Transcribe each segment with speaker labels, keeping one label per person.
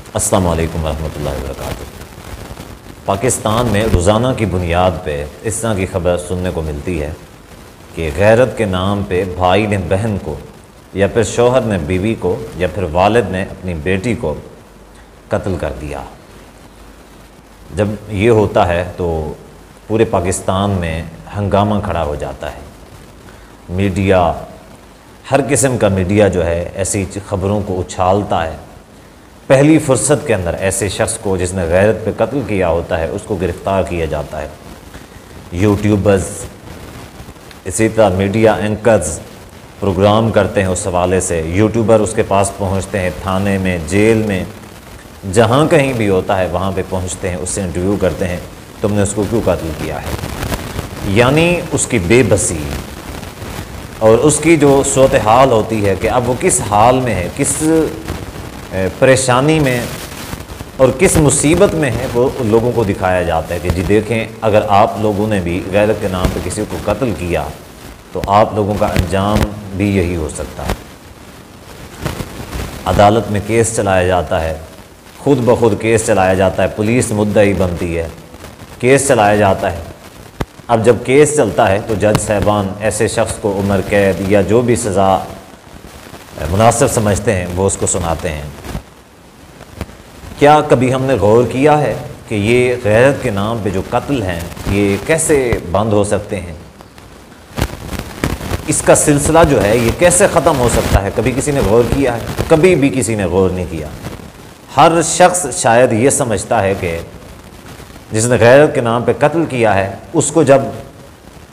Speaker 1: अस्सलामु अलैकुम रहमतुल्लाहि व बरकातुहू। पाकिस्तान में रोज़ाना की बुनियाद पे इस तरह की खबर सुनने को मिलती है कि गैरत के नाम पे भाई ने बहन को, या फिर शौहर ने बीवी को, या फिर वालिद ने अपनी बेटी को कत्ल कर दिया। जब ये होता है तो पूरे पाकिस्तान में हंगामा खड़ा हो जाता है। मीडिया, हर किस्म का मीडिया जो है ऐसी ख़बरों को उछालता है। पहली फुर्सत के अंदर ऐसे शख्स को जिसने गैरत पे कत्ल किया होता है उसको गिरफ़्तार किया जाता है। यूट्यूबर्स, इसी तरह मीडिया एंकर्स प्रोग्राम करते हैं उस हवाले से। यूट्यूबर उसके पास पहुंचते हैं, थाने में, जेल में, जहां कहीं भी होता है वहां पे पहुंचते हैं, उससे इंटरव्यू करते हैं, तुमने उसको क्यों कत्ल किया है। यानी उसकी बेबसी और उसकी जो सूरत हाल होती है कि अब वो किस हाल में है, किस परेशानी में और किस मुसीबत में है, वो लोगों को दिखाया जाता है कि जी देखें, अगर आप लोगों ने भी गैरत के नाम पे किसी को कत्ल किया तो आप लोगों का अंजाम भी यही हो सकता है। अदालत में केस चलाया जाता है, खुद ब खुद केस चलाया जाता है, पुलिस मुद्दई बनती है, केस चलाया जाता है। अब जब केस चलता है तो जज साहबान ऐसे शख्स को उम्र कैद या जो भी सज़ा मुनासिब समझते हैं वो उसको सुनाते हैं। क्या कभी हमने गौर किया है कि ये गैरत के नाम पे जो कत्ल हैं ये कैसे बंद हो सकते हैं? इसका सिलसिला जो है ये कैसे ख़त्म हो सकता है? कभी किसी ने गौर किया है? कभी भी किसी ने गौर नहीं किया। हर शख्स शायद ये समझता है कि जिसने गैरत के नाम पे कत्ल किया है उसको जब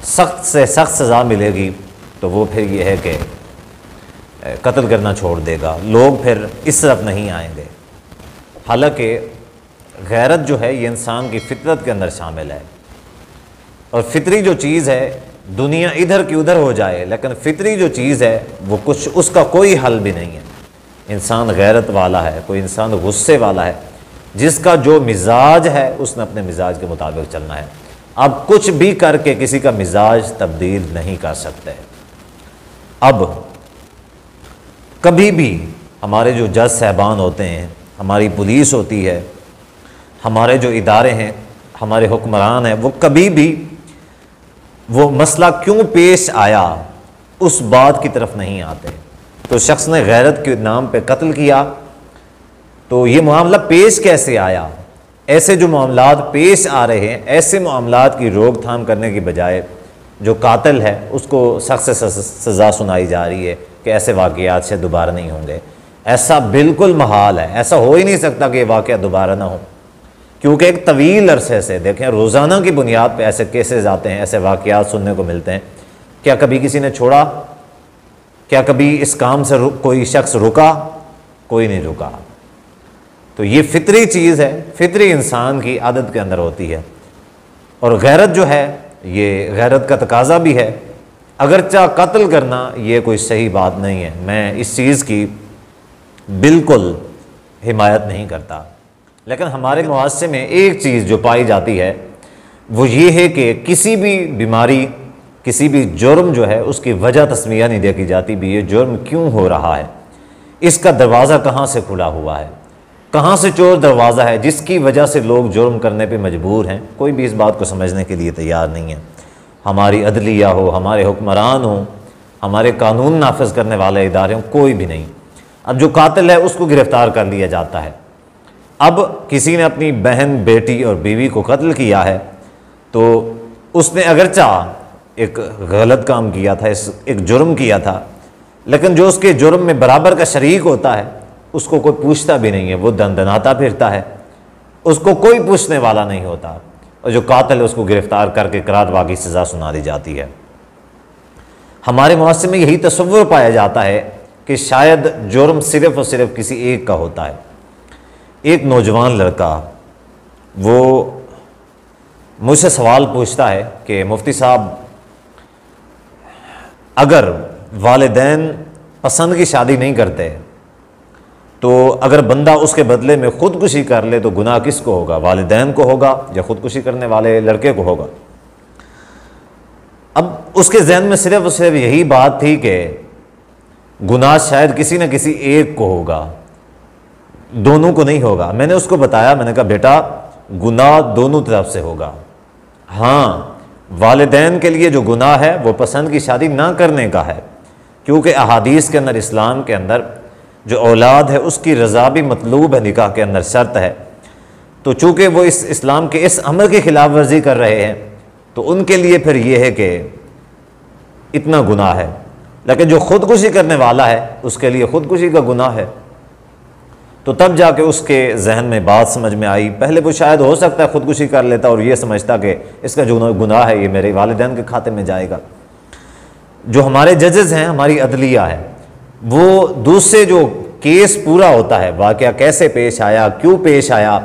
Speaker 1: सख्त से सख्त सज़ा मिलेगी तो वो फिर ये है कि कत्ल करना छोड़ देगा, लोग फिर इस तरफ नहीं आएंगे। हालांकि गैरत जो है ये इंसान की फितरत के अंदर शामिल है, और फितरी जो चीज़ है, दुनिया इधर की उधर हो जाए लेकिन फितरी जो चीज़ है वो कुछ, उसका कोई हल भी नहीं है। इंसान गैरत वाला है, कोई इंसान गुस्से वाला है, जिसका जो मिजाज है उसने अपने मिजाज के मुताबिक चलना है। अब कुछ भी करके किसी का मिजाज तब्दील नहीं कर सकते। अब कभी भी हमारे जो जज साहबान होते हैं, हमारी पुलिस होती है, हमारे जो इदारे हैं, हमारे हुक्मरान हैं, वो कभी भी वो मसला क्यों पेश आया उस बात की तरफ नहीं आते। तो शख्स ने गैरत के नाम पे कत्ल किया तो ये मामला पेश कैसे आया? ऐसे जो मामलात पेश आ रहे हैं, ऐसे मामलात की रोकथाम करने की बजाय जो कातिल है उसको सख्त से सज़ा सुनाई जा रही है कि ऐसे वाक़यात से दोबारा नहीं होंगे। ऐसा बिल्कुल महाल है, ऐसा हो ही नहीं सकता कि ये वाक़या दोबारा ना हो, क्योंकि एक तवील अरसे से देखें रोज़ाना की बुनियाद पे ऐसे केसेस आते हैं, ऐसे वाक़यात सुनने को मिलते हैं। क्या कभी किसी ने छोड़ा? क्या कभी इस काम से कोई शख्स रुका? कोई नहीं रुका। तो ये फितरी चीज़ है, फितरी इंसान की आदत के अंदर होती है। और गैरत जो है ये गैरत का तकाजा भी है। अगरचा कत्ल करना ये कोई सही बात नहीं है, मैं इस चीज़ की बिल्कुल हिमायत नहीं करता, लेकिन हमारे मुआशरे में एक चीज़ जो पाई जाती है वो ये है कि किसी भी बीमारी, किसी भी जुर्म जो है उसकी वजह तस्मिया नहीं देखी जाती भी ये जुर्म क्यों हो रहा है, इसका दरवाज़ा कहाँ से खुला हुआ है, कहाँ से चोर दरवाज़ा है जिसकी वजह से लोग जुर्म करने पे मजबूर हैं। कोई भी इस बात को समझने के लिए तैयार नहीं है। हमारी अदलिया हो, हमारे हुक्मरान हो, हमारे कानून नाफिज करने वाले इदारे हों, कोई भी नहीं। अब जो कातिल है उसको गिरफ़्तार कर लिया जाता है। अब किसी ने अपनी बहन, बेटी और बीवी को कत्ल किया है तो उसने अगरचा एक गलत काम किया था, एक जुर्म किया था, लेकिन जो उसके जुर्म में बराबर का शरीक होता है उसको कोई पूछता भी नहीं है, वो दंदनाता फिरता है, उसको कोई पूछने वाला नहीं होता, और जो कातिल है उसको गिरफ़्तार करके करारवा की सज़ा सुना दी जाती है। हमारे मुआशरे में यही तसव्वुर पाया जाता है कि शायद जुर्म सिर्फ़ और सिर्फ किसी एक का होता है। एक नौजवान लड़का वो मुझसे सवाल पूछता है कि मुफ्ती साहब, अगर वालिदैन पसंद की शादी नहीं करते तो अगर बंदा उसके बदले में ख़ुदकुशी कर ले तो गुनाह किसको होगा, वालिदैन को होगा या ख़ुदकुशी करने वाले लड़के को होगा? अब उसके जहन में सिर्फ और सिर्फ यही बात थी कि गुनाह शायद किसी न किसी एक को होगा, दोनों को नहीं होगा। मैंने उसको बताया, मैंने कहा बेटा गुनाह दोनों तरफ से होगा। हाँ, वालिदैन के लिए जो गुनाह है वो पसंद की शादी ना करने का है, क्योंकि अहादीस के अंदर, इस्लाम के अंदर जो औलाद है उसकी रज़ा भी मतलूब है, निकाह के अंदर शर्त है। तो चूँकि वो इस इस्लाम के इस अमल की खिलाफ वर्जी कर रहे हैं तो उनके लिए फिर ये है कि इतना गुनाह है। लेकिन जो ख़ुदकुशी करने वाला है उसके लिए ख़ुदकुशी का गुनाह है। तो तब जाके उसके जहन में बात समझ में आई। पहले वो शायद हो सकता है ख़ुदकुशी कर लेता और ये समझता कि इसका जो गुनाह है ये मेरे वालिदैन के खाते में जाएगा। जो हमारे जजेस हैं, हमारी अदलिया है, वो दूसरे जो केस पूरा होता है, वाक़या कैसे पेश आया, क्यों पेश आया,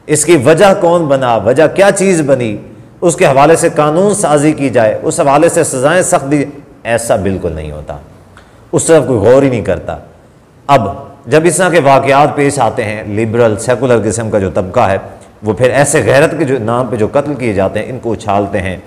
Speaker 1: इसकी वजह कौन बना, वजह क्या चीज़ बनी, उसके हवाले से कानून साजी की जाए, उस हवाले से सज़ाएँ सख्त दी, ऐसा बिल्कुल नहीं होता। उस तरफ कोई गौर ही नहीं करता। अब जब इस तरह के वाक़यात पेश आते हैं, लिबरल सेकुलर किस्म का जो तबका है वो फिर ऐसे गैरत के जो नाम पे जो कत्ल किए जाते हैं इनको उछालते हैं।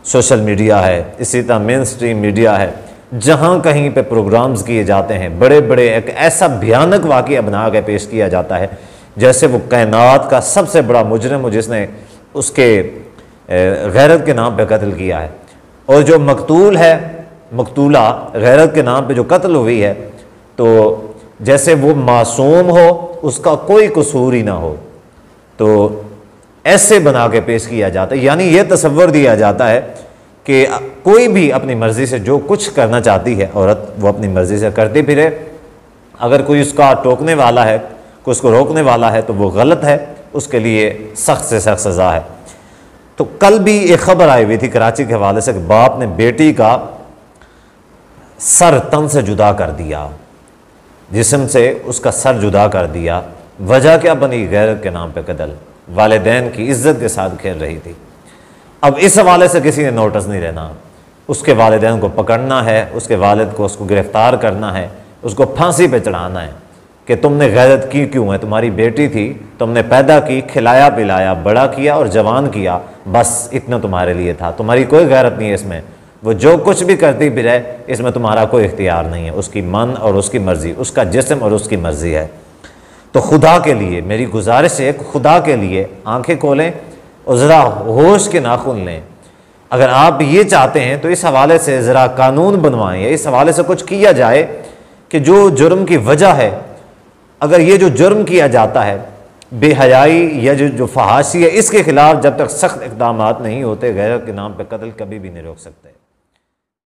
Speaker 1: सोशल मीडिया है, इसी तरह मेन स्ट्रीम मीडिया है, जहाँ कहीं पे प्रोग्राम्स किए जाते हैं, बड़े बड़े एक ऐसा भयानक वाक़या बना के पेश किया जाता है जैसे वो कायनात का सबसे बड़ा मुजरिम हो जिसने उसके गैरत के नाम पे कत्ल किया है। और जो मकतूल है, मकतूला गैरत के नाम पे जो कत्ल हुई है, तो जैसे वो मासूम हो, उसका कोई कसूर ही ना हो, तो ऐसे बना के पेश किया जाता है। यानी ये तसव्वुर दिया जाता है कि कोई भी अपनी मर्ज़ी से जो कुछ करना चाहती है औरत, वो अपनी मर्ज़ी से करती फिरे। अगर कोई उसका टोकने वाला है, कोई उसको रोकने वाला है, तो वो गलत है, उसके लिए सख्त से सख्त सज़ा है। तो कल भी एक ख़बर आई हुई थी कराची के हवाले से कि बाप ने बेटी का सर तन से जुदा कर दिया, जिस्म से उसका सर जुदा कर दिया। वजह क्या बनी? गैरत के नाम पे कत्ल, वालिदैन की इज्जत के साथ खेल रही थी। अब इस हवाले से किसी ने नोटिस नहीं लेना, उसके वालिदैन को पकड़ना है, उसके वालिद को उसको गिरफ्तार करना है, उसको फांसी पे चढ़ाना है कि तुमने गैरत की क्यों है, तुम्हारी बेटी थी, तुमने पैदा की, खिलाया पिलाया, बड़ा किया और जवान किया, बस इतना तुम्हारे लिए था, तुम्हारी कोई गैरत नहीं है इसमें। वो जो कुछ भी करती भी रहे, इसमें तुम्हारा कोई इख्तियार नहीं है, उसकी मन और उसकी मर्ज़ी, उसका जिस्म और उसकी मर्ज़ी है। तो खुदा के लिए मेरी गुजारिश है, खुदा के लिए आंखें खोलें और ज़रा होश के नाखून लें। अगर आप ये चाहते हैं तो इस हवाले से ज़रा कानून बनवाएं, या इस हवाले से कुछ किया जाए कि जो जुर्म की वजह है, अगर ये जो जुर्म किया जाता है बेहयाई या जो फहाशी है, इसके खिलाफ जब तक सख्त इक़दामात नहीं होते, गैरत के नाम पर कत्ल कभी भी नहीं रोक सकते।